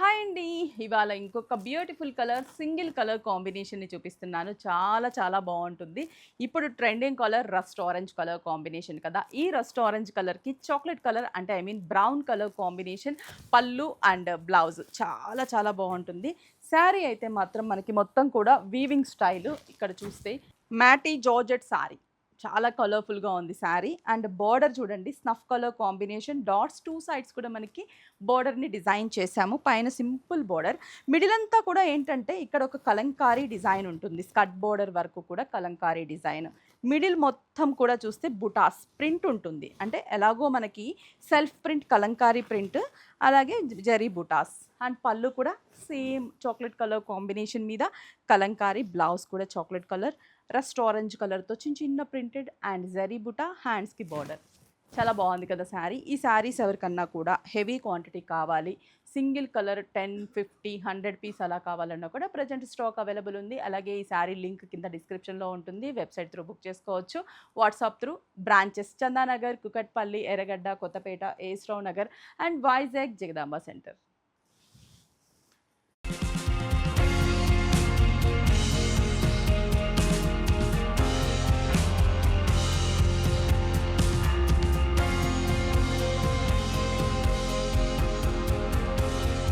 Hi అండి. ఇవాళ ఇంకొక బ్యూటిఫుల్ కలర్, సింగిల్ కలర్ కాంబినేషన్‌ని చూపిస్తున్నాను. చాలా చాలా బావుంటుంది. ఇప్పుడు trending colour rust orange colour combination కదా! ఈ రస్ట్ ఆరెంజ్ కలర్‌కి చాక్లేట్ కలర్ అంటే బ్రౌన్ కలర్ కాంబినేషన్ పళ్ళు అండ్ బ్లౌజ్ చాలా చాలా బావుంటుంది. శారీ అయితే మాత్రం మనకి మొత్తం కూడా వీవింగ్ స్టైలు ఇక్కడ చూస్తే మ్యాటీ జార్జెట్ శారీ. చాలా కలర్‌ఫుల్‌గా ఉంది శారీ. అండ్ బోర్డర్ చూడండి snuff colour combination dots 2 sides కూడా మనకి బోర్డర్‌ని డిజైన్ చేశాము. పైన సింపుల్ బోర్డర్. మిడిల్ అంతా కూడా ఏంటంటే ఇక్కడ ఒక కలంకారీ డిజైన్ ఉంటుంది. స్కర్ట్ బోర్డర్ వరకు కూడా కలంకారీ డిజైన్. మిడిల్ మొత్తం కూడా చూస్తే బుటాస్ ప్రింట్ ఉంటుంది. అంటే ఎలాగో మనకి సెల్ఫ్ ప్రింట్ కలంకారీ ప్రింట్ అలాగే జరీ బుటాస్. అండ్ పళ్ళు కూడా సేమ్ చాక్లెట్ కలర్ కాంబినేషన్ మీద కలంకారీ బ్లౌజ్ కూడా చాక్లెట్ కలర్ రస్ట్ ఆరెంజ్ కలర్‌తో చిన్న చిన్న ప్రింటెడ్ అండ్ జరీ బుటా హ్యాండ్స్‌కి బోర్డర్. చాలా బాగుంది కదా శారీ. ఈ శారీస్ ఎవరికన్నా కూడా హెవీ క్వాంటిటీ కావాలి, సింగిల్ కలర్ 10, 50, 100 పీస్ అలా కావాలన్నా కూడా ప్రెజెంట్ స్టాక్ అవైలబుల్ ఉంది. అలాగే ఈ శారీ లింక్ కింద డిస్క్రిప్షన్‌లో ఉంటుంది. వెబ్‌సైట్ త్రూ బుక్ చేసుకోవచ్చు. WhatsApp through branches Chandanagar, Kukatpally, ఎర్రగడ్డ, కొత్తపేట, ఏస్‌రావు నగర్ అండ్ వైజాగ్ జగదాంబ సెంటర్.